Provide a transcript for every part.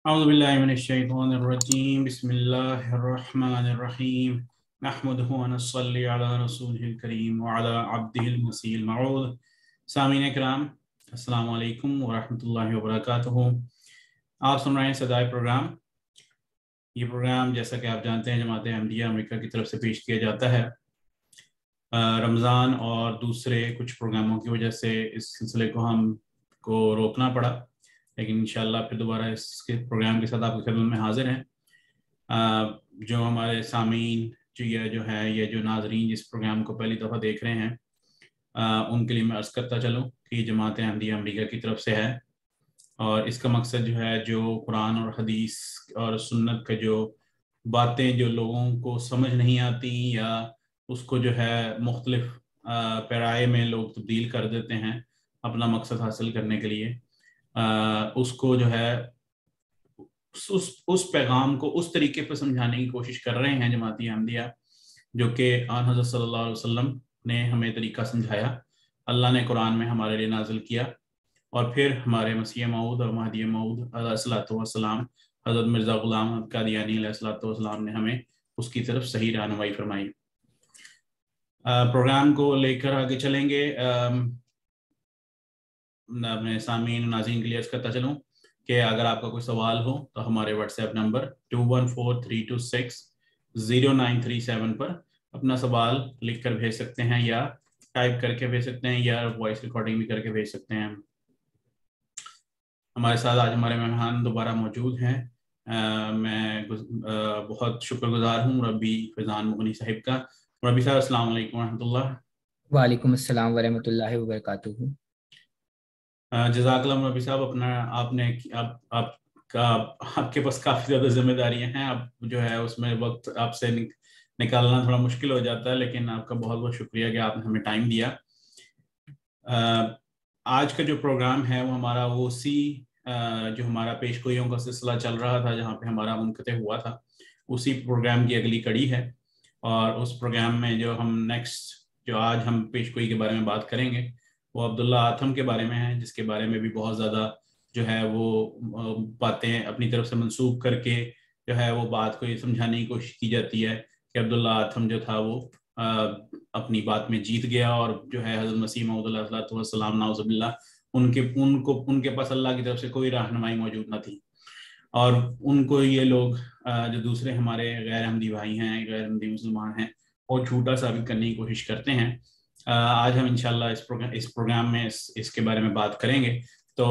أعوذ بالله من الشيطان الرجيم بسم الله الرحمن الرحيم نحمده ونصلي على رسوله الكريم وعلى عبده المسيح الموعود سامعین کرام السلام علیکم ورحمۃ اللہ وبرکاتہ۔ آپ سن رہے ہیں صدائے پروگرام۔ یہ پروگرام جیسا کہ آپ جانتے ہیں جماعت احمدیہ امریکہ کی طرف سے پیش کیا جاتا ہے۔ رمضان اور دوسرے کچھ پروگراموں کی وجہ سے اس سلسلے کو ہم کو روکنا پڑا، لیکن انشاءاللہ پھر دوبارہ اس کے پروگرام کے ساتھ آپ کی خدمت میں حاضر ہیں۔ جو ہمارے سامعین جو ہے یا جو ناظرین جس پروگرام کو پہلی دفعہ دیکھ رہے ہیں، ان کے لیے میں عرض کرتا چلوں کہ جماعت احمدیہ امریکہ کی طرف سے ہے، اور اس کا مقصد جو ہے جو قرآن اور حدیث اور سنت کا جو باتیں جو لوگوں کو سمجھ نہیں آتی یا اس کو جو ہے مختلف پیرائے میں لوگ تبدیل کر دیتے ہیں اپنا مقصد حاصل کرنے کے لیے، اس کو جو ہے اس پیغام کو اس طریقے پہ سمجھانے کی کوشش کر رہے ہیں جماعتی احمدیہ، جو کہ آن حضرت صلی اللہ علیہ وسلم نے ہمیں طریقہ سمجھایا، اللہ نے قرآن میں ہمارے لیے نازل کیا، اور پھر ہمارے مسیح موعود اور مہدی موعود علیہ الصلوۃ والسلام حضرت مرزا غلام احمد قادیانی علیہ الصلوۃ والسلام نے ہمیں اس کی طرف صحیح رہنمائی فرمائی۔ پروگرام کو لے کر آگے چلیں گے۔ میں سامعین ناظرین کے لیے عرض کرتا چلوں کہ اگر آپ کا کوئی سوال ہو تو ہمارے واٹس ایپ نمبر 2143260937 پر اپنا سوال لکھ کر بھیج سکتے ہیں، یا ٹائپ کر کے بھیج سکتے ہیں، یا وائس ریکارڈنگ بھی کر کے بھیج سکتے ہیں۔ ہمارے ساتھ آج ہمارے مہمان دوبارہ موجود ہیں۔ میں بہت شکر گزار ہوں مربی فیضان مغنی صاحب کا۔ مربی صاحب السلام علیکم ورحمۃ اللہ۔ وعلیکم السلام ورحمۃ اللہ وبرکاتہ۔ جزاک اللہ مربی صاحب، آپ کے پاس کافی زیادہ ذمہ داریاں ہیں، اب جو ہے اس میں وقت آپ سے نکالنا تھوڑا مشکل ہو جاتا ہے، لیکن آپ کا بہت بہت شکریہ کہ آپ نے ہمیں ٹائم دیا۔ آج کا جو پروگرام ہے وہ ہمارا جو ہمارا پیش گوئیوں کا سلسلہ چل رہا تھا جہاں پہ ہمارا منقطع ہوا تھا، اسی پروگرام کی اگلی کڑی ہے، اور اس پروگرام میں جو آج ہم پیش گوئی کے بارے میں بات کریں گے وہ عبداللہ آتھم کے بارے میں ہے، جس کے بارے میں بھی بہت زیادہ جو ہے وہ باتیں اپنی طرف سے منسوخ کر کے جو ہے وہ بات کو یہ سمجھانے کی کوشش کی جاتی ہے کہ عبداللہ آتھم جو تھا وہ اپنی بات میں جیت گیا، اور جو ہے حضرت مسیح موعود علیہ السلام نعوذ باللہ ان کے پاس اللہ کی طرف سے کوئی رہنمائی موجود نہ تھی، اور ان کو یہ لوگ جو دوسرے ہمارے غیر احمدی بھائی ہیں، غیر احمدی مسلمان ہیں، وہ جھوٹا ثابت کرنے کی کوشش کرتے ہیں۔ آج ہم انشاءاللہ اس پروگرام میں اس کے بارے میں بات کریں گے۔ تو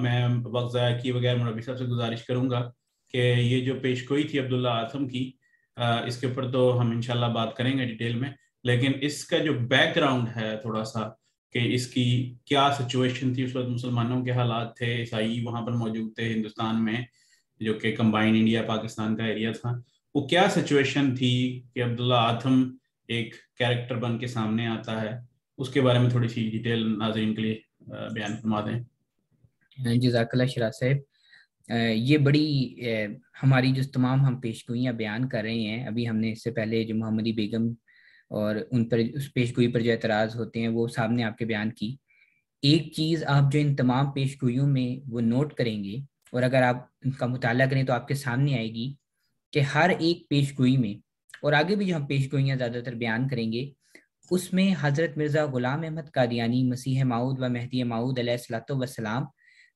میں وقت ضائع کیے بغیر مربی صاحب سے گزارش کروں گا کہ یہ جو پیش گوئی تھی عبداللہ آتھم کی، اس کے اوپر تو ہم انشاءاللہ بات کریں گے ڈیٹیل میں، لیکن اس کا جو بیک گراؤنڈ ہے تھوڑا سا کہ اس کی کیا سچویشن تھی، اس وقت مسلمانوں کے حالات تھے، عیسائی وہاں پر موجود تھے ہندوستان میں جو کہ کمبائن انڈیا پاکستان کا ایریا تھا، وہ کیا سچویشن تھی کہ عبداللہ آتھم ایک کیریکٹر بن کے سامنے آتا ہے، اس کے بارے میں تھوڑی سی ڈیٹیل ناظرین کے لیے بیان فرما دیں۔ جزاک اللہ شراح صاحب، یہ بڑی ہماری جو تمام ہم پیش گوئیاں بیان کر رہے ہیں، ابھی ہم نے اس سے پہلے جو محمدی بیگم اور ان پر اس پیش گوئی پر جو اعتراض ہوتے ہیں وہ سامنے آپ کے بیان کی۔ ایک چیز آپ جو ان تمام پیش گوئیوں میں وہ نوٹ کریں گے اور اگر آپ ان کا مطالعہ کریں تو آپ کے سامنے آئے گی کہ ہر ایک پیش گوئی میں، اور آگے بھی جو ہم پیش گوئیاں زیادہ تر بیان کریں گے، اس میں حضرت مرزا غلام احمد قادیانی مسیح موعود و مہدی موعود علیہ الصلوۃ والسلام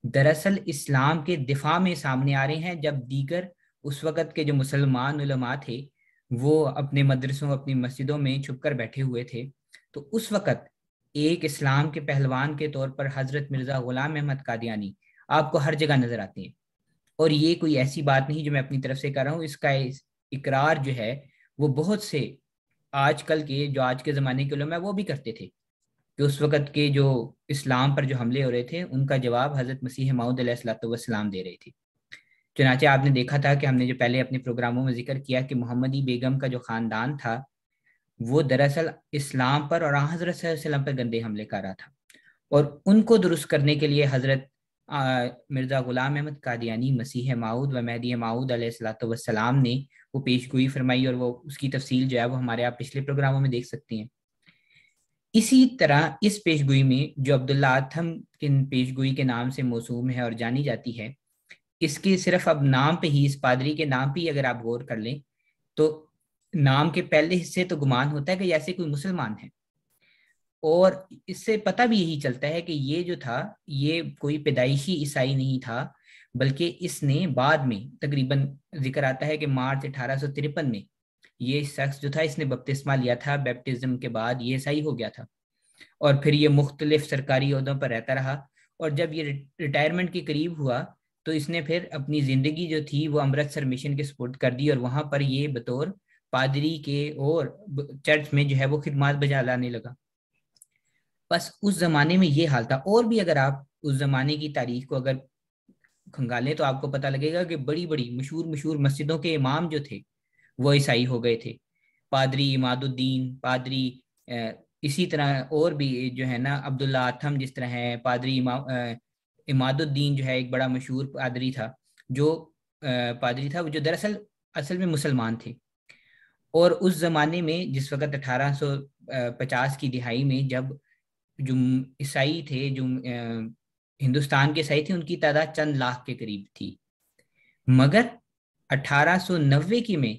دراصل اسلام کے دفاع میں سامنے آ رہے ہیں، جب دیگر اس وقت کے جو مسلمان علماء تھے وہ اپنے مدرسوں اپنی مسجدوں میں چھپ کر بیٹھے ہوئے تھے، تو اس وقت ایک اسلام کے پہلوان کے طور پر حضرت مرزا غلام احمد قادیانی آپ کو ہر جگہ نظر آتے ہیں۔ اور یہ کوئی ایسی بات نہیں جو میں اپنی طرف سے کر رہا ہوں، اس کا اقرار جو ہے وہ بہت سے آج کے زمانے کے علماء وہ بھی کرتے تھے کہ اس وقت کے جو اسلام پر جو حملے ہو رہے تھے ان کا جواب حضرت مسیح موعود علیہ الصلوۃ والسلام دے رہے تھے۔ چنانچہ آپ نے دیکھا تھا کہ ہم نے جو پہلے اپنے پروگراموں میں ذکر کیا کہ محمدی بیگم کا جو خاندان تھا وہ دراصل اسلام پر اور حضرت صلی اللہ علیہ وسلم پر گندے حملے کر رہا تھا، اور ان کو درست کرنے کے لیے حضرت مرزا غلام احمد قادیانی مسیح موعود و مہدی موعود علیہ الصلوۃ والسلام نے وہ پیش گوئی فرمائی، اور وہ اس کی تفصیل جو ہے وہ ہمارے آپ پچھلے پروگراموں میں دیکھ سکتے ہیں۔ اسی طرح اس پیش گوئی میں جو عبداللہ آتھم کی پیش گوئی کے نام سے موسوم ہے اور جانی جاتی ہے، اس کے صرف اب نام پہ ہی، اس پادری کے نام پہ ہی اگر آپ غور کر لیں تو نام کے پہلے حصے تو گمان ہوتا ہے کہ ایسے کوئی مسلمان ہے، اور اس سے پتہ بھی یہی چلتا ہے کہ یہ جو تھا یہ کوئی پیدائشی عیسائی نہیں تھا، بلکہ اس نے بعد میں تقریباً ذکر آتا ہے کہ مارچ 1853 میں یہ شخص جو تھا اس نے بپتسمہ لیا تھا، بیپٹزم کے بعد یہ عیسائی ہو گیا تھا، اور پھر یہ مختلف سرکاری عہدوں پر رہتا رہا، اور جب یہ ریٹائرمنٹ کے قریب ہوا تو اس نے پھر اپنی زندگی جو تھی وہ امرتسر مشن کے سپرد کر دی، اور وہاں پر یہ بطور پادری کے اور چرچ میں جو ہے وہ خدمات بجا لانے لگا۔ بس اس زمانے میں یہ حال تھا، اور بھی اگر آپ اس زمانے کی تاریخ کو اگر کھنگالیں تو آپ کو پتہ لگے گا کہ بڑی بڑی مشہور مسجدوں کے امام جو تھے وہ عیسائی ہو گئے تھے، پادری عماد الدین، پادری اسی طرح اور بھی جو ہے نا عبداللہ آتھم جس طرح ہے، پادری عماد الدین جو ہے ایک بڑا مشہور پادری تھا جو دراصل اصل میں مسلمان تھے۔ اور اس زمانے میں جس وقت 1850 کی دہائی میں جب جو عیسائی تھے، جو ہندوستان کے عیسائی تھے، ان کی تعداد چند لاکھ کے قریب تھی، مگر 1890 کی میں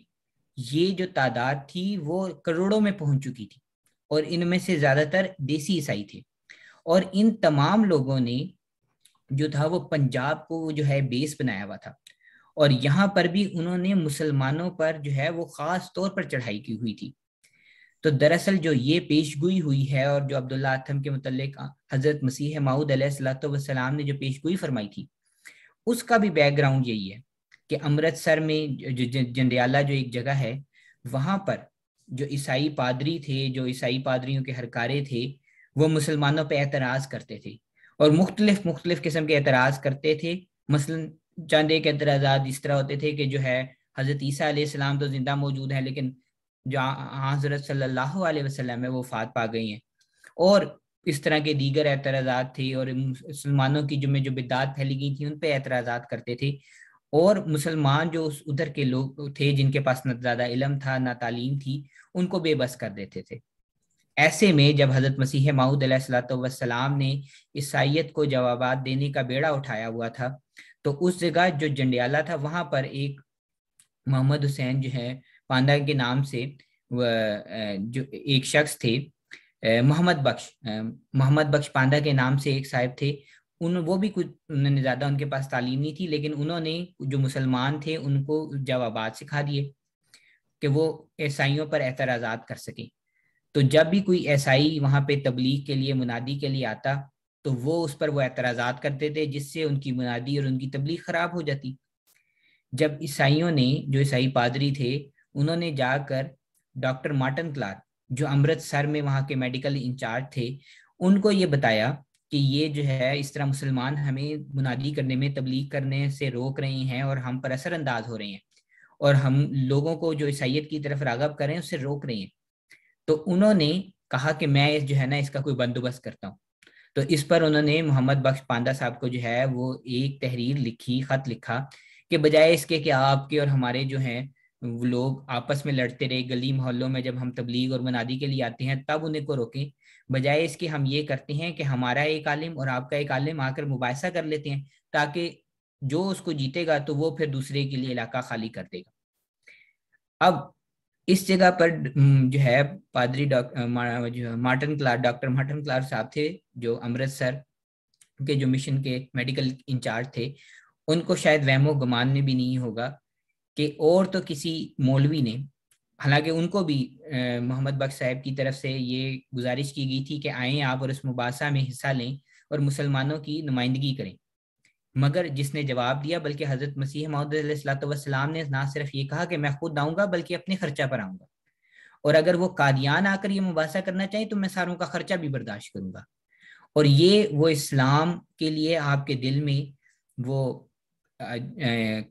یہ جو تعداد تھی وہ کروڑوں میں پہنچ چکی تھی، اور ان میں سے زیادہ تر دیسی عیسائی تھے، اور ان تمام لوگوں نے جو تھا وہ پنجاب کو جو ہے بیس بنایا ہوا تھا، اور یہاں پر بھی انہوں نے مسلمانوں پر جو ہے وہ خاص طور پر چڑھائی کی ہوئی تھی۔ تو دراصل جو یہ پیش گوئی ہوئی ہے، اور جو عبداللہ آتھم کے متعلق حضرت مسیح موعود علیہ الصلوۃ والسلام نے جو پیش گوئی فرمائی تھی، اس کا بھی بیک گراؤنڈ یہی ہے کہ امرتسر میں جو جنڈیالہ جو ایک جگہ ہے، وہاں پر جو عیسائی پادری تھے، جو عیسائی پادریوں کے ہرکارے تھے، وہ مسلمانوں پہ اعتراض کرتے تھے، اور مختلف قسم کے اعتراض کرتے تھے۔ مثلا چند ایک اعتراضات اس طرح ہوتے تھے کہ جو ہے حضرت عیسیٰ علیہ السلام تو زندہ موجود ہیں، لیکن جو حضرت صلی اللہ علیہ وسلم ہے وہ وفات پا گئی ہیں، اور اس طرح کے دیگر اعتراضات تھے، اور مسلمانوں کی جو بدعات پھیلی گئی تھی ان پہ اعتراضات کرتے تھے، اور مسلمان جو ادھر کے لوگ تھے جن کے پاس نہ زیادہ علم تھا نہ تعلیم تھی، ان کو بے بس کر دیتے تھے۔ ایسے میں جب حضرت مسیح موعود علیہ الصلوۃ والسلام نے عیسائیت کو جوابات دینے کا بیڑا اٹھایا ہوا تھا، تو اس جگہ جو جنڈیالہ تھا وہاں پر ایک محمد حسین جو ہے پانڈا کے نام سے جو ایک شخص تھے، محمد بخش پانڈا کے نام سے ایک صاحب تھے، وہ بھی کچھ انہوں نے زیادہ ان کے پاس تعلیم نہیں تھی، لیکن انہوں نے جو مسلمان تھے ان کو جوابات سکھا دیے کہ وہ عیسائیوں پر اعتراضات کر سکیں۔ تو جب بھی کوئی عیسائی وہاں پہ تبلیغ کے لیے، منادی کے لیے آتا تو وہ اس پر وہ اعتراضات کرتے تھے، جس سے ان کی منادی اور ان کی تبلیغ خراب ہو جاتی۔ جب عیسائیوں نے، جو عیسائی پادری تھے، انہوں نے جا کر ڈاکٹر مارٹن کلار جو امرتسر میں وہاں کے میڈیکل انچارج تھے ان کو یہ بتایا کہ یہ جو ہے اس طرح مسلمان ہمیں منادی کرنے میں، تبلیغ کرنے سے روک رہے ہیں، اور ہم پر اثر انداز ہو رہے ہیں، اور ہم لوگوں کو جو عیسائیت کی طرف راغب کر رہے ہیں اس سے روک رہے ہیں۔ تو انہوں نے کہا کہ میں جو ہے نا اس کا کوئی بندوبست کرتا ہوں۔ تو اس پر انہوں نے محمد بخش پانڈا صاحب کو جو ہے وہ ایک تحریر لکھی، خط لکھا کہ بجائے اس کے کہ آپ کے اور ہمارے جو ہیں وہ لوگ آپس میں لڑتے رہے، گلی محلوں میں جب ہم تبلیغ اور منادی کے لیے آتے ہیں تب انہیں کو روکیں، بجائے اس کے ہم یہ کرتے ہیں کہ ہمارا ایک عالم اور آپ کا ایک عالم آ کر مباحثہ کر لیتے ہیں، تاکہ جو اس کو جیتے گا تو وہ پھر دوسرے کے لیے علاقہ خالی کر دے گا۔ اب اس جگہ پر جو ہے پادری ڈاکٹر مارٹن کلار صاحب تھے، جو امرتسر کے جو مشن کے میڈیکل انچارج تھے، ان کو شاید وہم و گمان میں بھی نہیں ہوگا کہ اور تو کسی مولوی نے، حالانکہ ان کو بھی محمد بخش صاحب کی طرف سے یہ گزارش کی گئی تھی کہ آئیں آپ اور اس مباحثہ میں حصہ لیں اور مسلمانوں کی نمائندگی کریں، مگر جس نے جواب دیا بلکہ حضرت مسیح موعود علیہ الصلوۃ والسلام نے نہ صرف یہ کہا کہ میں خود آؤں گا بلکہ اپنے خرچہ پر آؤں گا، اور اگر وہ قادیان آ کر یہ مباحثہ کرنا چاہیں تو میں ساروں کا خرچہ بھی برداشت کروں گا۔ اور یہ وہ اسلام کے لیے آپ کے دل میں وہ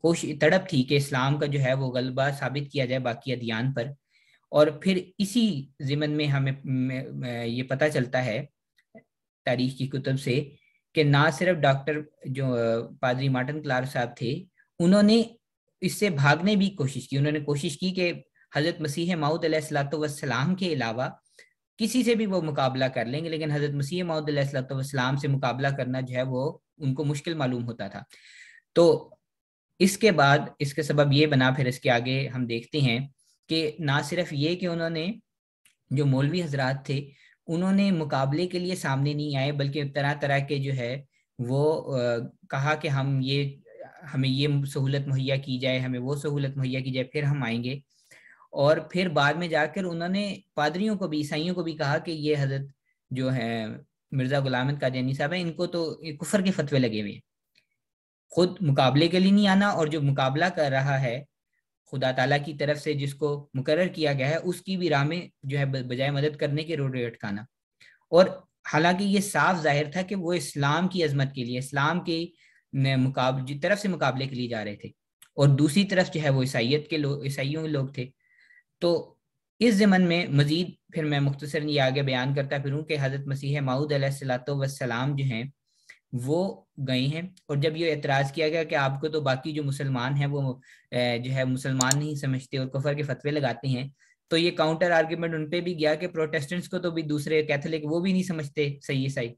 کوشش تڑپ تھی کہ اسلام کا جو ہے وہ غلبہ ثابت کیا جائے باقی ادیان پر۔ اور پھر اسی ضمن میں ہمیں یہ پتہ چلتا ہے تاریخ کی کتب سے کہ نہ صرف ڈاکٹر جو پادری مارٹن کلار صاحب تھے، انہوں نے اس سے بھاگنے بھی کوشش کی، انہوں نے کوشش کی کہ حضرت مسیح موعود علیہ الصلوۃ والسلام کے علاوہ کسی سے بھی وہ مقابلہ کر لیں گے، لیکن حضرت مسیح موعود علیہ الصلوۃ والسلام سے مقابلہ کرنا جو ہے وہ ان کو مشکل معلوم ہوتا تھا۔ تو اس کے بعد اس کے سبب یہ بنا، پھر اس کے آگے ہم دیکھتے ہیں کہ نہ صرف یہ کہ انہوں نے جو مولوی حضرات تھے انہوں نے مقابلے کے لیے سامنے نہیں آئے، بلکہ طرح طرح کے جو ہے وہ کہا کہ ہمیں یہ سہولت مہیا کی جائے، ہمیں وہ سہولت مہیا کی جائے، پھر ہم آئیں گے۔ اور پھر بعد میں جا کر انہوں نے پادریوں کو بھی، عیسائیوں کو بھی کہا کہ یہ حضرت جو ہے مرزا غلام احمد قادیانی صاحب ہیں، ان کو تو کفر کے فتوے لگے ہوئے ہیں، خود مقابلے کے لیے نہیں آنا، اور جو مقابلہ کر رہا ہے خدا تعالیٰ کی طرف سے جس کو مقرر کیا گیا ہے اس کی بھی راہ میں جو ہے بجائے مدد کرنے کے روڑے اٹکانا۔ اور حالانکہ یہ صاف ظاہر تھا کہ وہ اسلام کی عظمت کے لیے، اسلام کے طرف سے مقابلے کے لیے جا رہے تھے، اور دوسری طرف جو ہے وہ عیسائیوں کے لوگ تھے۔ تو اس ضمن میں مزید پھر میں مختصراً یہ آگے بیان کرتا پھروں کہ حضرت مسیح موعود علیہ الصلوۃ والسلام جو ہیں وہ گئے ہیں، اور جب یہ اعتراض کیا گیا کہ آپ کو تو باقی جو مسلمان ہیں وہ جو ہے مسلمان نہیں سمجھتے اور کفر کے فتوے لگاتے ہیں، تو یہ کاؤنٹر آرگیومنٹ ان پہ بھی گیا کہ پروٹیسٹنٹس کو تو بھی دوسرے کیتھولک وہ بھی نہیں سمجھتے صحیح عیسائی۔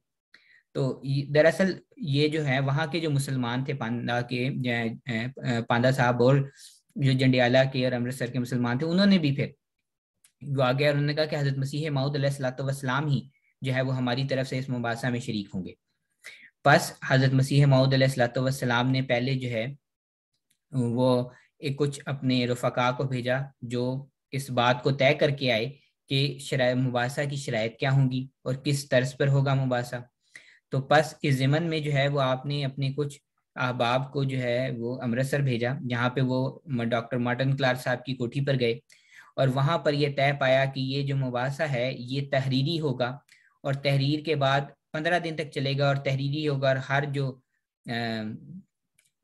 تو دراصل یہ جو ہے وہاں کے جو مسلمان تھے پاندہ صاحب اور جو جنڈیالہ کے اور امرتسر کے مسلمان تھے، انہوں نے بھی پھر جو آگے انہوں نے کہا کہ حضرت مسیح موعود علیہ الصلوۃ والسلام ہی جو ہے وہ ہماری طرف سے اس مباحثہ میں شریک ہوں گے۔ پس حضرت مسیح موعود علیہ الصلوۃ والسلام نے پہلے جو ہے وہ کچھ اپنے رفقا کو بھیجا جو اس بات کو طے کر کے آئے کہ مباحثہ کی شرائط کیا ہوں گی اور کس طرز پر ہوگا مباحثہ۔ تو پس اس ضمن میں جو ہے وہ آپ نے اپنے کچھ احباب کو جو ہے وہ امرتسر بھیجا، جہاں پہ وہ ڈاکٹر مارٹن کلارک صاحب کی کوٹھی پر گئے، اور وہاں پر یہ طے پایا کہ یہ جو مباحثہ ہے یہ تحریری ہوگا، اور تحریر کے بعد 15 دن تک چلے گا، اور تحریری ہوگا، اور ہر جو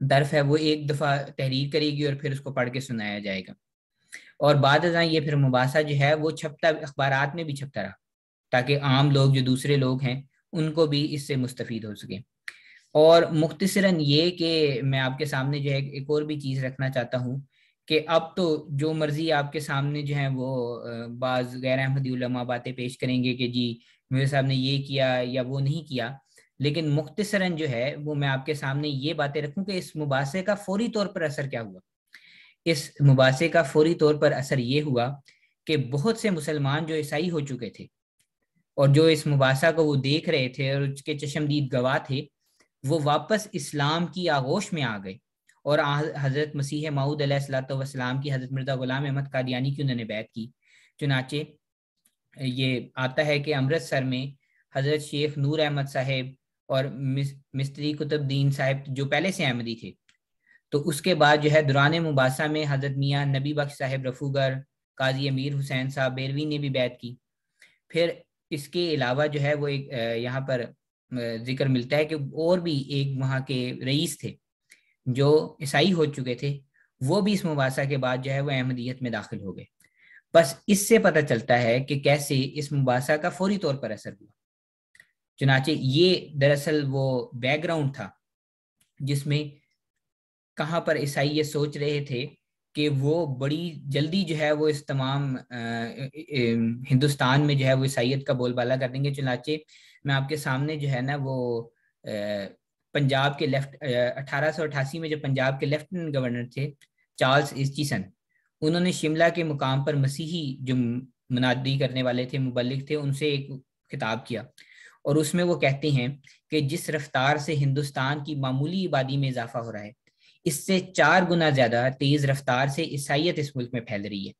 طرف ہے وہ ایک دفعہ تحریر کرے گی اور پھر اس کو پڑھ کے سنایا جائے گا۔ اور بعد ازاں یہ پھر مباحثہ جو ہے وہ چھپتا، اخبارات میں بھی چھپتا رہا، تاکہ عام لوگ جو دوسرے لوگ ہیں ان کو بھی اس سے مستفید ہو سکیں۔ اور مختصراً یہ کہ میں آپ کے سامنے جو ہے ایک اور بھی چیز رکھنا چاہتا ہوں کہ اب تو جو مرضی آپ کے سامنے جو ہے وہ بعض غیر احمدی علماء باتیں پیش کریں گے کہ جی میرے صاحب نے یہ کیا یا وہ نہیں کیا، لیکن مختصراً جو ہے وہ میں آپ کے سامنے یہ باتیں رکھوں کہ اس مباحثے کا فوری طور پر اثر کیا ہوا۔ اس مباحثے کا فوری طور پر اثر یہ ہوا کہ بہت سے مسلمان جو عیسائی ہو چکے تھے اور جو اس مباحثہ کو وہ دیکھ رہے تھے اور اس کے چشمدید گواہ تھے، وہ واپس اسلام کی آغوش میں آ گئے، اور حضرت مسیح موعود علیہ الصلوۃ والسلام کی، حضرت مرزا غلام احمد قادیانی کی انہوں نے بیعت کی۔ چنانچہ یہ آتا ہے کہ امرتسر میں حضرت شیخ نور احمد صاحب اور مستری قطب دین صاحب جو پہلے سے احمدی تھے، تو اس کے بعد جو ہے دوران مباحثہ میں حضرت میاں نبی بخش صاحب رفوگر، قاضی امیر حسین صاحب بیروی نے بھی بیعت کی۔ پھر اس کے علاوہ جو ہے وہ ایک یہاں پر ذکر ملتا ہے کہ اور بھی ایک وہاں کے رئیس تھے جو عیسائی ہو چکے تھے، وہ بھی اس مباحثہ کے بعد جو ہے وہ احمدیت میں داخل ہو گئے۔ بس اس سے پتہ چلتا ہے کہ کیسے اس مباحثہ کا فوری طور پر اثر ہوا۔ چنانچہ یہ دراصل وہ بیک گراؤنڈ تھا جس میں کہاں پر عیسائی یہ سوچ رہے تھے کہ وہ بڑی جلدی جو ہے وہ اس تمام ہندوستان میں جو ہے وہ عیسائیت کا بول بالا کر دیں گے۔ چنانچہ میں آپ کے سامنے جو ہے نا وہ پنجاب کے 1888 میں جو پنجاب کے لیفٹیننٹ گورنر تھے چارلس ایسچیسن، انہوں نے شملہ کے مقام پر مسیحی جو منادی کرنے والے تھے، مبلغ تھے، ان سے ایک خطاب کیا، اور اس میں وہ کہتے ہیں کہ جس رفتار سے ہندوستان کی معمولی آبادی میں اضافہ ہو رہا ہے، اس سے 4 گنا زیادہ تیز رفتار سے عیسائیت اس ملک میں پھیل رہی ہے،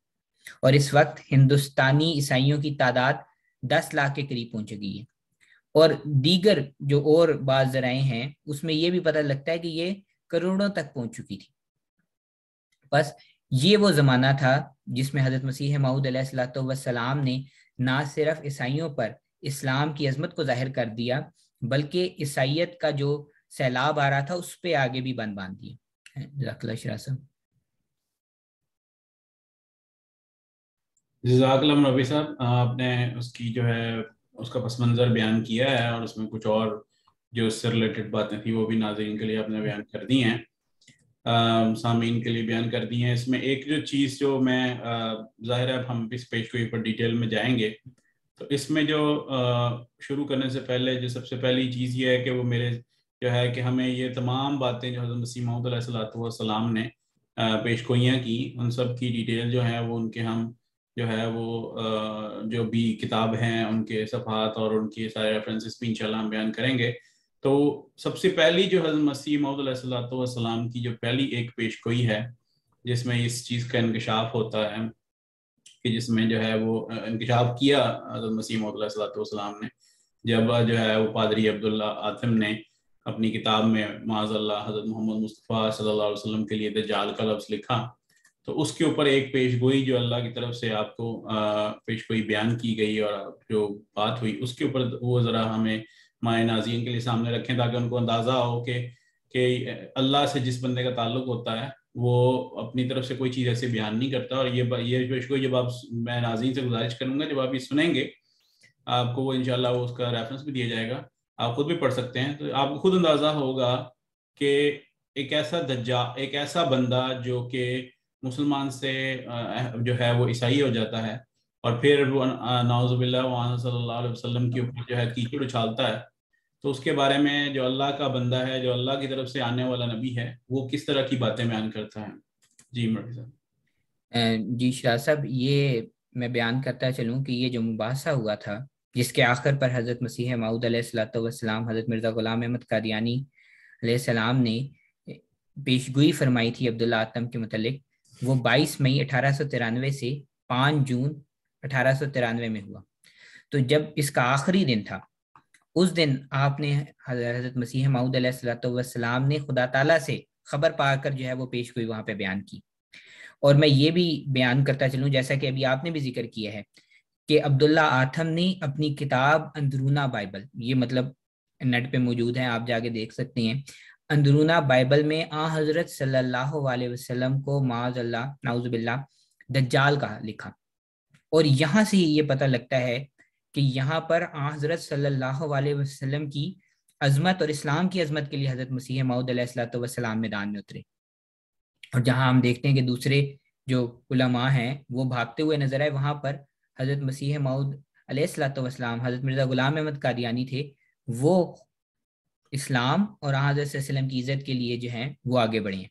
اور اس وقت ہندوستانی عیسائیوں کی تعداد 10 لاکھ کے قریب پہنچ گئی ہے۔ اور دیگر جو اور بعض ذرائع ہیں اس میں یہ بھی پتہ لگتا ہے کہ یہ کروڑوں تک پہنچ چکی تھی۔ بس یہ وہ زمانہ تھا جس میں حضرت مسیح موعود علیہ الصلوۃ والسلام نے نہ صرف عیسائیوں پر اسلام کی عظمت کو ظاہر کر دیا، بلکہ عیسائیت کا جو سیلاب آ رہا تھا اس پہ آگے بھی بند باندھ دیا۔ جزاک اللہ شراح صاحب۔ جزاک اللہ نبی صاحب، آپ نے اس کی جو ہے اس کا پس منظر بیان کیا ہے، اور اس میں کچھ اور جو اس سے ریلیٹڈ باتیں تھیں وہ بھی ناظرین کے لیے آپ نے بیان کر دی ہیں، سامعین کے لیے بیان کر دی ہیں۔ اس میں ایک جو چیز جو میں ظاہر ہے اب ہم اس پیش گوئی پر ڈیٹیل میں جائیں گے، تو اس میں جو شروع کرنے سے پہلے جو سب سے پہلی چیز یہ ہے کہ وہ میرے جو ہے کہ ہمیں یہ تمام باتیں جو حضرت مسیح موعود علیہ الصلوۃ والسلام نے پیش گوئیاں کی، ان سب کی ڈیٹیل جو ہے وہ ان کے ہم جو ہے وہ جو بھی کتاب ہیں ان کے صفحات اور ان کی سارے ریفرنسز بھی انشاءاللہ ہم بیان کریں گے۔ تو سب سے پہلی جو حضرت مسیح موعود علیہ الصلوۃ والسلام کی جو پہلی ایک پیش گوئی ہے جس میں اس چیز کا انکشاف ہوتا ہے کہ جس میں جو ہے وہ انکشاف کیا حضرت مسیح موعود علیہ الصلوۃ والسلام نے، جب جو ہے وہ پادری عبداللہ آتم نے اپنی کتاب میں معاذ اللہ حضرت محمد مصطفیٰ صلی اللہ علیہ وسلم کے لیے دجال کا لفظ لکھا، تو اس کے اوپر ایک پیش گوئی جو اللہ کی طرف سے آپ کو پیش گوئی بیان کی گئی اور جو بات ہوئی اس کے اوپر وہ ذرا ہمیں مائع ناظرین کے لیے سامنے رکھیں تاکہ ان کو اندازہ ہو کہ اللہ سے جس بندے کا تعلق ہوتا ہے وہ اپنی طرف سے کوئی چیز ایسے بیان نہیں کرتا۔ اور یہ پیش گوئی جب آپ، میں ناظرین سے گزارش کروں گا جب آپ یہ سنیں گے آپ کو وہ انشاءاللہ وہ اس کا ریفرنس بھی دیا جائے گا، آپ خود بھی پڑھ سکتے ہیں، تو آپ کو خود اندازہ ہوگا کہ ایک ایسا بندہ جو کہ مسلمان سے جو ہے وہ عیسائی ہو جاتا ہے اور پھر وہ نعوذ باللہ وعن صلی اللہ علیہ وسلم کے اوپر جو ہے کیچڑ اچھالتا ہے، تو اس کے بارے میں جو اللہ کا بندہ ہے، جو اللہ کی طرف سے آنے والا نبی ہے، وہ کس طرح کی باتیں بیان کرتا ہے۔ جی مرحبا صاحب۔ جی شراز صاحب، یہ میں بیان کرتا چلوں کہ یہ جو مباحثہ ہوا تھا جس کے آخر پر حضرت مسیح موعود علیہ الصلوۃ والسلام حضرت مرزا غلام احمد قادیانی علیہ السلام نے پیش گوئی فرمائی تھی عبداللہ آتم کے متعلق، وہ 22 مئی 1893 سے 5 جون 1893 میں ہوا۔ تو جب اس کا آخری دن تھا اس دن آپ نے حضرت مسیح موعود علیہ الصلوۃ والسلام نے خدا تعالیٰ سے خبر پا کر جو ہے وہ پیش گوئی وہاں پہ بیان کی۔ اور میں یہ بھی بیان کرتا چلوں جیسا کہ ابھی آپ نے بھی ذکر کیا ہے کہ عبداللہ آتم نے اپنی کتاب اندرونہ بائبل، یہ مطلب نیٹ پہ موجود ہے آپ جا کے دیکھ سکتے ہیں، اندرونہ بائبل میں حضرت صلی اللہ علیہ وسلم کو معاذ اللہ نعوذ باللہ دجال کا لکھا۔ اور یہاں سے یہ پتہ لگتا ہے کہ یہاں پر حضرت صلی اللہ علیہ وسلم کی عظمت اور اسلام کی عظمت کے لیے حضرت مسیح موعود علیہ الصلوۃ والسلام میدان میں اترے۔ اور جہاں ہم دیکھتے ہیں کہ دوسرے جو علماء ہیں وہ بھاگتے ہوئے نظر آئے، وہاں پر حضرت مسیح موعود علیہ الصلوۃ والسلام حضرت مرزا غلام احمد قادیانی تھے، وہ اسلام اور حضرت صلی اللہ علیہ وسلم کی عزت کے لیے جو ہیں وہ آگے بڑھے ہیں۔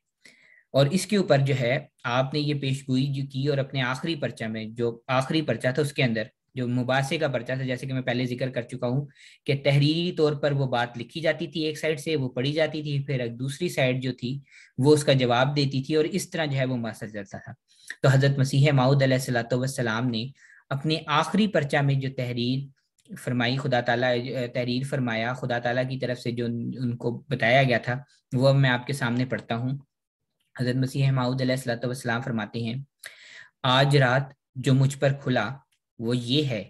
اور اس کے اوپر جو ہے آپ نے یہ پیش گوئی جو کی اور اپنے آخری پرچہ میں، جو آخری پرچہ تھا اس کے اندر جو مباحثے کا پرچہ تھا، جیسے کہ میں پہلے ذکر کر چکا ہوں کہ تحریری طور پر وہ بات لکھی جاتی تھی، ایک سائڈ سے وہ پڑھی جاتی تھی، پھر ایک دوسری سائڈ جو تھی وہ اس کا جواب دیتی تھی، اور اس طرح جو ہے وہ مباحثہ چلتا تھا۔ تو حضرت مسیح موعود علیہ الصلوۃ والسلام نے اپنے آخری پرچہ میں جو تحریر فرمائی، خدا تعالیٰ تحریر فرمایا خدا تعالیٰ کی طرف سے جو ان کو بتایا گیا تھا، وہ میں آپ کے سامنے پڑھتا ہوں۔ حضرت مسیح موعود علیہ الصلوۃ والسلام فرماتے ہیں، آج رات جو مجھ پر کھلا وہ یہ ہے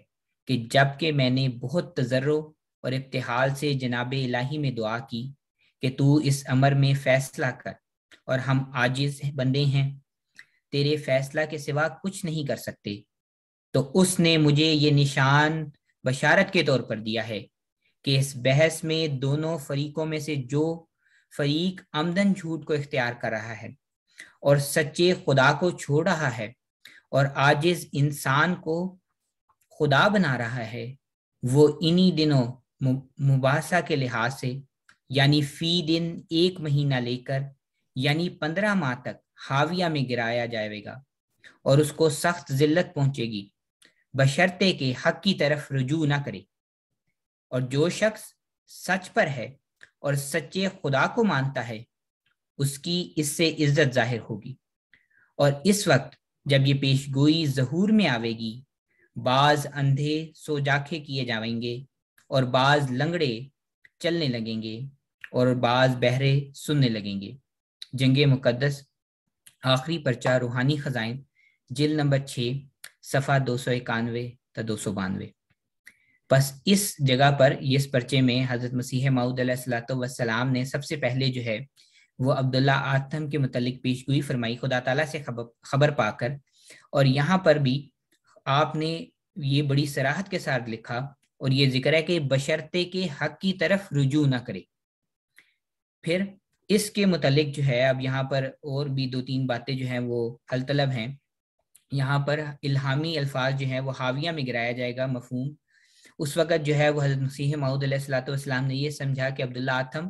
کہ جب کہ میں نے بہت تضرع اور ابتحال سے جناب الہی میں دعا کی کہ تو اس امر میں فیصلہ کر، اور ہم عاجز بندے ہیں، تیرے فیصلہ کے سوا کچھ نہیں کر سکتے، تو اس نے مجھے یہ نشان بشارت کے طور پر دیا ہے کہ اس بحث میں دونوں فریقوں میں سے جو فریق عمدن جھوٹ کو اختیار کر رہا ہے اور سچے خدا کو چھوڑ رہا ہے اور عاجز انسان کو خدا بنا رہا ہے، وہ انہی دنوں مباحثہ کے لحاظ سے یعنی فی دن 1 مہینہ لے کر یعنی 15 ماہ تک حاویہ میں گرایا جائے گا، اور اس کو سخت ذلت پہنچے گی بشرطے کہ حق کی طرف رجوع نہ کرے، اور جو شخص سچ پر ہے اور سچے خدا کو مانتا ہے اس کی اس سے عزت ظاہر ہوگی۔ اور اس وقت جب یہ پیش گوئی ظہور میں آوے گی، بعض اندھے سو جاکھے کیے جائیں گے اور بعض لنگڑے چلنے لگیں گے اور بعض بہرے سننے لگیں گے۔ جنگ مقدس آخری پرچہ روحانی خزائن جلد نمبر 6 صفحہ 291 تا 292۔ بس اس جگہ پر اس پرچے میں حضرت مسیح موعود علیہ الصلوۃ والسلام نے سب سے پہلے جو ہے وہ عبداللہ آتم کے متعلق پیش گوئی فرمائی خدا تعالیٰ سے خبر پا کر، اور یہاں پر بھی آپ نے یہ بڑی صراحت کے ساتھ لکھا اور یہ ذکر ہے کہ بشرطے کے حق کی طرف رجوع نہ کرے۔ پھر اس کے متعلق جو ہے اب یہاں پر اور بھی 2-3 باتیں جو ہیں وہ حل طلب ہیں۔ یہاں پر الہامی الفاظ جو ہیں وہ حاویہ میں گرایا جائے گا، مفہوم اس وقت جو ہے وہ حضرت مسیح موعود علیہ الصلوۃ والسلام نے یہ سمجھا کہ عبداللہ آتم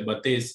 32।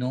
9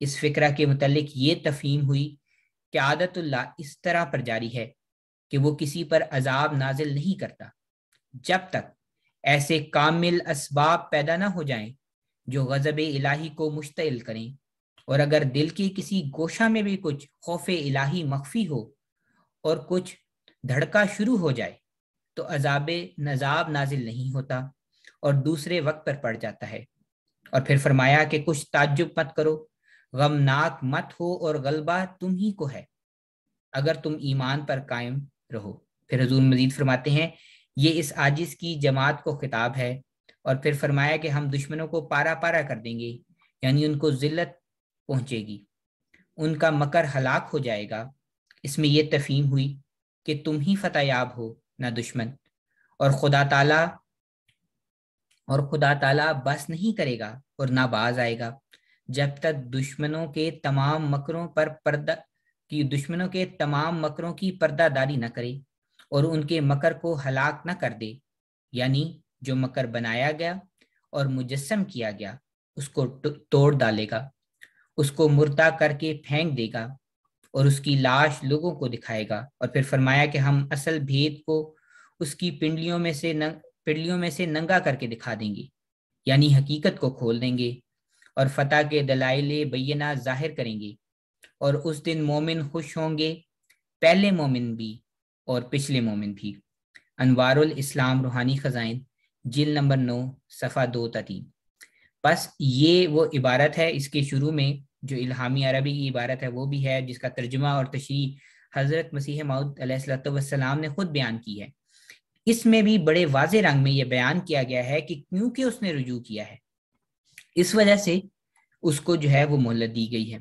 اس فقرہ کے متعلق یہ تفہیم ہوئی کہ عادت اللہ اس طرح پر جاری ہے کہ وہ کسی پر عذاب نازل نہیں کرتا جب تک ایسے کامل اسباب پیدا نہ ہو جائیں جو غضب الہی کو مشتعل کریں، اور اگر دل کے کسی گوشہ میں بھی کچھ خوف الہی مخفی ہو اور کچھ دھڑکا شروع ہو جائے تو عذاب نازل نہیں ہوتا اور دوسرے وقت پر پڑ جاتا ہے۔ اور پھر فرمایا کہ کچھ تعجب مت کرو، غمناک مت ہو، اور غلبہ تم ہی کو ہے اگر تم ایمان پر قائم رہو۔ پھر حضور مزید فرماتے ہیں یہ اس عاجز کی جماعت کو خطاب ہے، اور پھر فرمایا کہ ہم دشمنوں کو پارا پارا کر دیں گے، یعنی ان کو ذلت پہنچے گی، ان کا مکر ہلاک ہو جائے گا۔ اس میں یہ تفہیم ہوئی کہ تم ہی فتح یاب ہو نہ دشمن، اور خدا تعالیٰ بس نہیں کرے گا اور نہ باز آئے گا جب تک دشمنوں کے تمام مکروں کی پردہ داری نہ کرے اور ان کے مکر کو ہلاک نہ کر دے، یعنی جو مکر بنایا گیا اور مجسم کیا گیا اس کو توڑ ڈالے گا، اس کو مردہ کر کے پھینک دے گا اور اس کی لاش لوگوں کو دکھائے گا۔ اور پھر فرمایا کہ ہم اصل بھید کو اس کی پنڈلیوں میں سے ننگا کر کے دکھا دیں گے، یعنی حقیقت کو کھول دیں گے اور فتح کے دلائل بینہ ظاہر کریں گے، اور اس دن مومن خوش ہوں گے، پہلے مومن بھی اور پچھلے مومن بھی۔ انوار الاسلام روحانی خزائن جلد نمبر 9 صفحہ 2-3۔ بس یہ وہ عبارت ہے، اس کے شروع میں جو الہامی عربی کی عبارت ہے وہ بھی ہے، جس کا ترجمہ اور تشریح حضرت مسیح موعود علیہ السلام نے خود بیان کی ہے۔ اس میں بھی بڑے واضح رنگ میں یہ بیان کیا گیا ہے کہ کیونکہ اس نے رجوع کیا ہے اس وجہ سے اس کو جو ہے وہ مہلت دی گئی ہے۔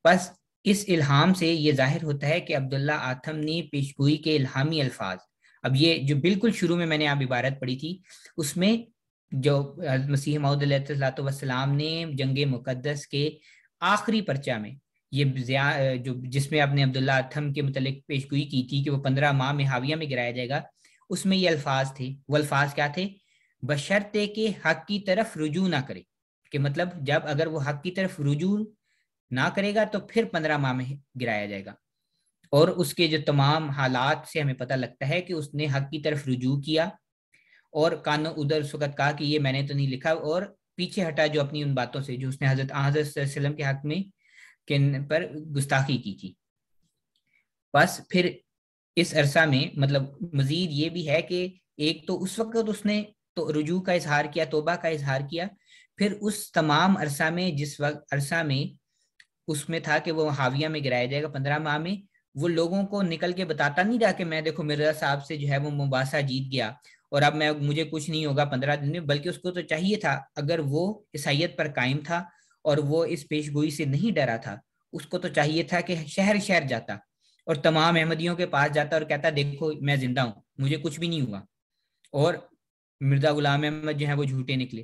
بس اس الہام سے یہ ظاہر ہوتا ہے کہ عبداللہ آتھم نے پیشگوئی کے الہامی الفاظ، اب یہ جو بالکل شروع میں نے آپ عبارت پڑھی تھی اس میں جو مسیح موعود علیہ السلام نے جنگ مقدس کے آخری پرچہ میں یہ جو جس میں آپ نے عبداللہ آتھم کے متعلق پیشگوئی کی تھی کہ وہ 15 ماہ میں حاویہ میں گرایا جائے گا، اس میں یہ الفاظ تھے۔ وہ الفاظ کیا تھے؟ بشرطے کہ حق کی طرف رجوع نہ کرے، کہ مطلب جب اگر وہ حق کی طرف رجوع نہ کرے گا تو پھر 15 ماہ میں گرایا جائے گا۔ اور اس کے جو تمام حالات سے ہمیں پتہ لگتا ہے کہ اس نے حق کی طرف رجوع کیا اور کانو ادھر اس وقت کہا کہ یہ میں نے تو نہیں لکھا، اور پیچھے ہٹا جو اپنی ان باتوں سے جو اس نے حضرت صلی اللہ علیہ وسلم کے حق میں پر گستاخی کی تھی۔ بس پھر اس عرصہ میں مطلب مزید یہ بھی ہے کہ ایک تو اس وقت اس نے تو رجوع کا اظہار کیا، توبہ کا اظہار کیا، پھر اس تمام عرصہ میں جس وقت عرصہ میں اس میں تھا کہ وہ حاویہ میں گرایا جائے گا 15 ماہ میں، وہ لوگوں کو نکل کے بتاتا نہیں رہا کہ میں دیکھو مرزا صاحب سے جو ہے وہ مباحثہ جیت گیا اور اب مجھے کچھ نہیں ہوگا 15 دن میں، بلکہ اس کو تو چاہیے تھا اگر وہ عیسائیت پر قائم تھا اور وہ اس پیشگوئی سے نہیں ڈرا تھا، اس کو تو چاہیے تھا کہ شہر شہر جاتا اور تمام احمدیوں کے پاس جاتا اور کہتا دیکھو میں زندہ ہوں، مجھے کچھ بھی نہیں ہوا، اور مرزا غلام احمد جو ہے وہ جھوٹے نکلے۔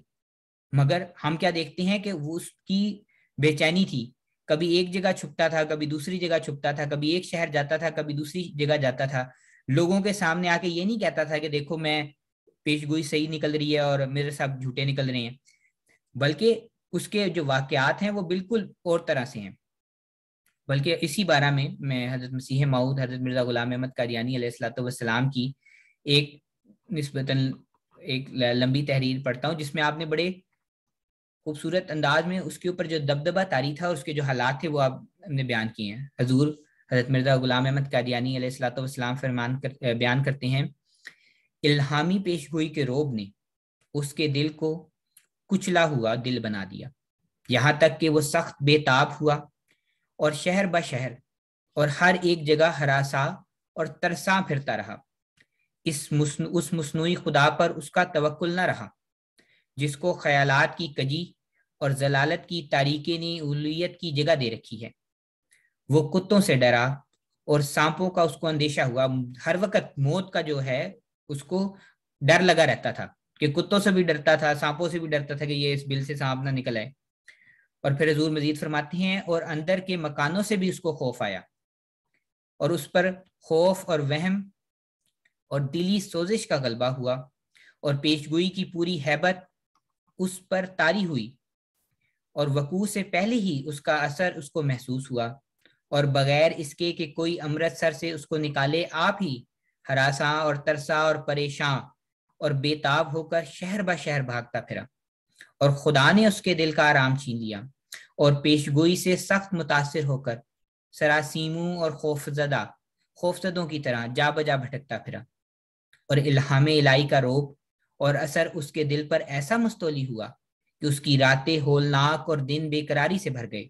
مگر ہم کیا دیکھتے ہیں کہ وہ اس کی بے چینی تھی، کبھی ایک جگہ چھپتا تھا، کبھی دوسری جگہ چھپتا تھا، کبھی ایک شہر جاتا تھا، کبھی دوسری جگہ جاتا تھا، لوگوں کے سامنے آ کے یہ نہیں کہتا تھا کہ دیکھو میں پیشگوئی صحیح نکل رہی ہے اور میرے ساتھ جھوٹے نکل رہے ہیں، بلکہ اس کے جو واقعات ہیں وہ بالکل اور طرح سے ہیں۔ بلکہ اسی بارہ میں حضرت مسیح موعود حضرت مرزا غلام احمد قادیانی علیہ السلام کی ایک نسبتاً ایک لمبی تحریر پڑھتا ہوں، جس میں آپ نے بڑے خوبصورت انداز میں اس کے اوپر جو دبدبہ طاری تھا اور اس کے جو حالات تھے وہ آپ نے بیان کیے ہیں۔ حضور حضرت مرزا غلام احمد قادیانی علیہ السلام بیان کرتے ہیں، الہامی پیشگوئی کے روب نے اس کے دل کو کچلا ہوا دل بنا دیا، یہاں تک کہ وہ سخت بے تاب ہوا اور شہر بہ شہر اور ہر ایک جگہ ہراساں اور ترساں پھرتا رہا۔ اس مصنوعی خدا پر اس کا توکل نہ رہا جس کو خیالات کی کجی اور ضلالت کی تاریکی نے اولویت کی جگہ دے رکھی ہے۔ وہ کتوں سے ڈرا اور سانپوں کا اس کو اندیشہ ہوا، ہر وقت موت کا جو ہے اس کو ڈر لگا رہتا تھا، کہ کتوں سے بھی ڈرتا تھا، سانپوں سے بھی ڈرتا تھا کہ یہ اس بل سے سانپ نہ نکل آئے۔ اور پھر حضور مزید فرماتے ہیں اور اندر کے مکانوں سے بھی اس کو خوف آیا اور اس پر خوف اور وہم اور دلی سوزش کا غلبہ ہوا اور پیشگوئی کی پوری ہیبت اس پر طاری ہوئی اور وقوع سے پہلے ہی اس کا اثر اس کو محسوس ہوا، اور بغیر اس کے کہ کوئی امرتسر سے اس کو نکالے آپ ہی ہراساں اور ترساں اور پریشاں اور بے تاب ہو کر شہر بہ شہر بھاگتا پھرا، اور خدا نے اس کے دل کا آرام چھین لیا، اور پیشگوئی سے سخت متاثر ہو کر سراسیموں اور خوفزدوں کی طرح جا بجا بھٹکتا پھرا، اور الہام الہی کا روب اور اثر اس کے دل پر ایسا مستولی ہوا کہ اس کی راتیں ہولناک اور دن بے قراری سے بھر گئے۔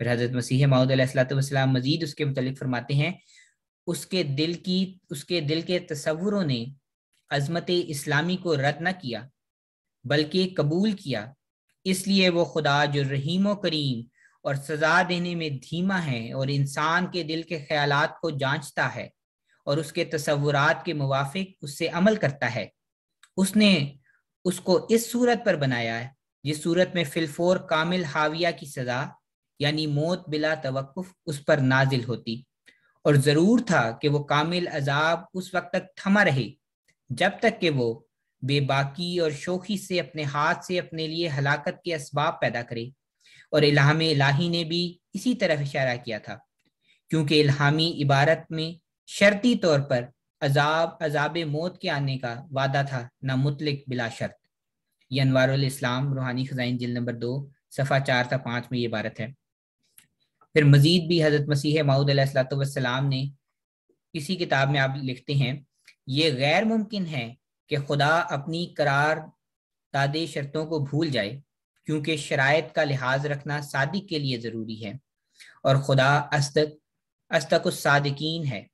پھر حضرت مسیح موعود علیہ الصلوۃ والسلام مزید اس کے متعلق فرماتے ہیں، اس کے دل کے تصوروں نے عظمت اسلامی کو رد نہ کیا بلکہ قبول کیا، اس لیے وہ خدا جو رحیم و کریم اور سزا دینے میں دھیما ہے اور انسان کے دل کے خیالات کو جانچتا ہے اور اس کے تصورات کے موافق اس سے عمل کرتا ہے، اس نے اس کو اس صورت پر بنایا ہے جس صورت میں فی الفور کامل حاویہ کی سزا یعنی موت بلا توقف اس پر نازل ہوتی، اور ضرور تھا کہ وہ کامل عذاب اس وقت تک تھما رہے جب تک کہ وہ بے باکی اور شوخی سے اپنے ہاتھ سے اپنے لیے ہلاکت کے اسباب پیدا کرے، اور الہام الہی نے بھی اسی طرف اشارہ کیا تھا، کیونکہ الہامی عبارت میں شرطی طور پر عذاب موت کے آنے کا وعدہ تھا، نہ مطلق بلا شرط۔ یہ انوار الاسلام روحانی خزائن جلد نمبر 2 صفحہ 4 تا 5 میں یہ عبارت ہے۔ پھر مزید بھی حضرت مسیح موعود علیہ الصلوۃ والسلام نے اسی کتاب میں آپ لکھتے ہیں، یہ غیر ممکن ہے کہ خدا اپنی قرار دادے شرطوں کو بھول جائے، کیونکہ شرائط کا لحاظ رکھنا صادق کے لیے ضروری ہے، اور خدا اصدق الصادقین ہے۔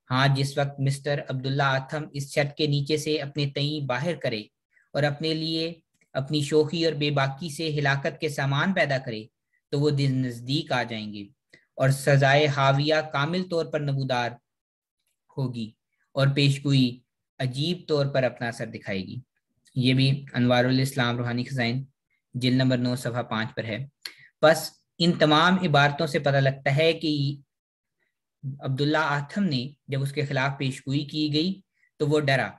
ہاں، جس وقت مسٹر عبداللہ آتھم اس شرط کے نیچے سے اپنے تئیں باہر کرے اور اپنے لیے اپنی شوخی اور بے باکی سے ہلاکت کے سامان پیدا کرے تو وہ دن نزدیک آ جائیں گے، اور سزائے حاویہ کامل طور پر نمودار ہوگی، اور پیشگوئی عجیب طور پر اپنا اثر دکھائے گی۔ یہ بھی انوار الاسلام روحانی خزائن جلد نمبر 9 صفحہ 5 پر ہے۔ بس ان تمام عبارتوں سے پتہ لگتا ہے کہ عبداللہ آتھم نے جب اس کے خلاف پیشگوئی کی گئی تو وہ ڈرا،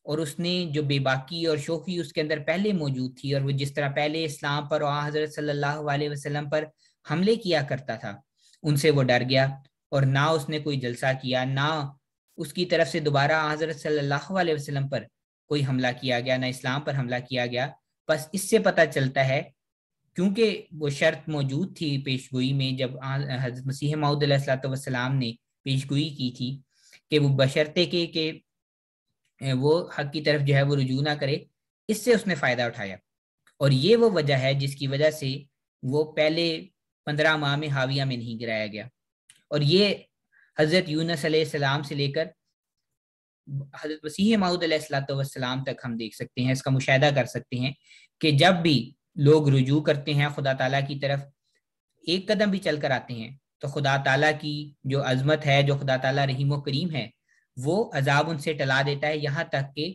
اور اس نے جو بے باکی اور شوخی اس کے اندر پہلے موجود تھی، اور وہ جس طرح پہلے اسلام پر اور حضرت صلی اللہ علیہ وسلم پر حملے کیا کرتا تھا، ان سے وہ ڈر گیا، اور نہ اس نے کوئی جلسہ کیا، نہ اس کی طرف سے دوبارہ حضرت صلی اللہ علیہ وسلم پر کوئی حملہ کیا گیا، نہ اسلام پر حملہ کیا گیا۔ بس اس سے پتہ چلتا ہے، کیونکہ وہ شرط موجود تھی پیشگوئی میں جب حضرت مسیح موعود علیہ الصلوۃ والسلام نے پیشگوئی کی تھی کہ وہ بشرطے کہ وہ حق کی طرف جو ہے وہ رجوع نہ کرے، اس سے اس نے فائدہ اٹھایا، اور یہ وہ وجہ ہے جس کی وجہ سے وہ پہلے 15 ماہ میں حاویہ میں نہیں گرایا گیا۔ اور یہ حضرت یونس علیہ السلام سے لے کر حضرت مسیح موعود علیہ الصلوۃ والسلام تک ہم دیکھ سکتے ہیں، اس کا مشاہدہ کر سکتے ہیں کہ جب بھی لوگ رجوع کرتے ہیں خدا تعالیٰ کی طرف، ایک قدم بھی چل کر آتے ہیں، تو خدا تعالیٰ کی جو عظمت ہے، جو خدا تعالیٰ رحیم و کریم ہے، وہ عذاب ان سے ٹلا دیتا ہے، یہاں تک کہ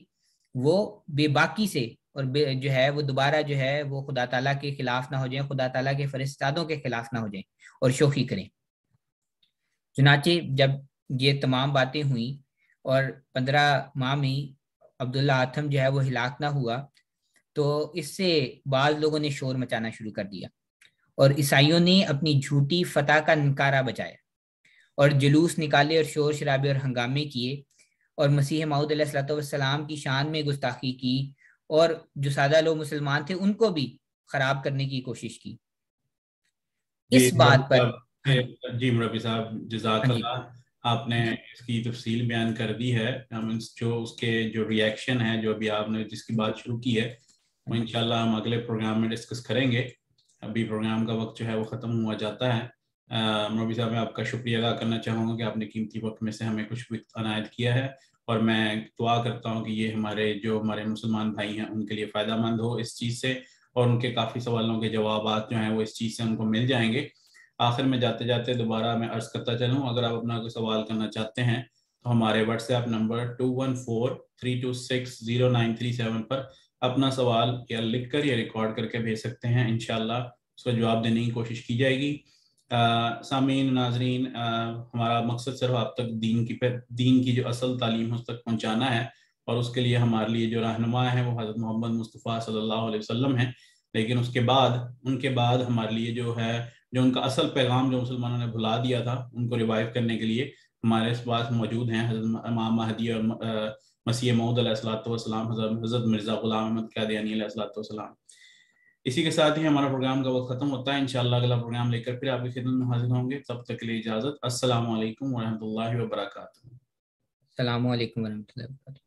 وہ بے باکی سے اور جو ہے وہ دوبارہ جو ہے وہ خدا تعالیٰ کے خلاف نہ ہو جائیں، خدا تعالیٰ کے فرشتادوں کے خلاف نہ ہو جائیں اور شوخی کریں۔ چنانچہ جب یہ تمام باتیں ہوئیں اور 15 ماہ میں عبداللہ آتھم جو ہے وہ ہلاک نہ ہوا، تو اس سے بعض لوگوں نے شور مچانا شروع کر دیا، اور عیسائیوں نے اپنی جھوٹی فتح کا نکارہ بجایا اور جلوس نکالے اور شور شرابے اور ہنگامے کیے، اور مسیح موعود علیہ الصلوۃ والسلام کی شان میں گستاخی کی، اور جو سادہ لوگ مسلمان تھے ان کو بھی خراب کرنے کی کوشش کی۔ اس بات پر جی مربی صاحب، جزاک جی اللہ، آپ نے اس کی تفصیل بیان کر دی ہے۔ ہم جو اس کے جو ریئیکشن ہے، جو ابھی آپ نے جس کی بات شروع کی ہے، وہ انشاءاللہ ہم اگلے پروگرام میں ڈسکس کریں گے۔ ابھی پروگرام کا وقت جو ہے وہ ختم ہوا جاتا ہے۔ مربی صاحب، میں آپ کا شکریہ ادا کرنا چاہوں گا کہ آپ نے قیمتی وقت میں سے ہمیں کچھ وقت عنایت کیا ہے، اور میں دعا کرتا ہوں کہ یہ ہمارے مسلمان بھائی ہیں ان کے لیے فائدہ مند ہو اس چیز سے، اور ان کے کافی سوالوں کے جوابات جو ہیں وہ اس چیز سے ان کو مل جائیں گے۔ آخر میں جاتے جاتے دوبارہ میں عرض کرتا چلوں، اگر آپ اپنا کوئی سوال کرنا چاہتے ہیں تو ہمارے واٹس ایپ نمبر 2143260937 پر اپنا سوال یا لکھ کر یا ریکارڈ کر کے بھیج سکتے ہیں، انشاءاللہ اس کا جواب دینے کی کوشش کی جائے گی۔ سامعین، ناظرین، ہمارا مقصد صرف آپ تک دین کی جو اصل تعلیم ہے اس تک پہنچانا ہے، اور اس کے لیے ہمارے لیے جو رہنما ہے وہ حضرت محمد مصطفیٰ صلی اللہ علیہ وسلم ہیں۔ لیکن اس کے بعد ان کے بعد ہمارے لیے جو ہے جو ان کا اصل پیغام جو مسلمانوں نے بھلا دیا تھا ان کو ریوائیو کرنے کے لیے ہمارے پاس موجود ہیں حضرت امام مہدی اور مسیح موعود علیہ الصلوۃ والسلام، حضرت مرزا غلام احمد قادیانی علیہ الصلوۃ والسلام۔ اسی کے ساتھ ہی ہمارا پروگرام کا وقت ختم ہوتا ہے، انشاءاللہ اگلا پروگرام لے کر پھر آپ کی خدمت میں حاضر ہوں گے، تب تک کے لیے اجازت، السلام علیکم ورحمۃ اللہ وبرکاتہ۔ السلام علیکم ورحمۃ اللہ وبرکاتہ۔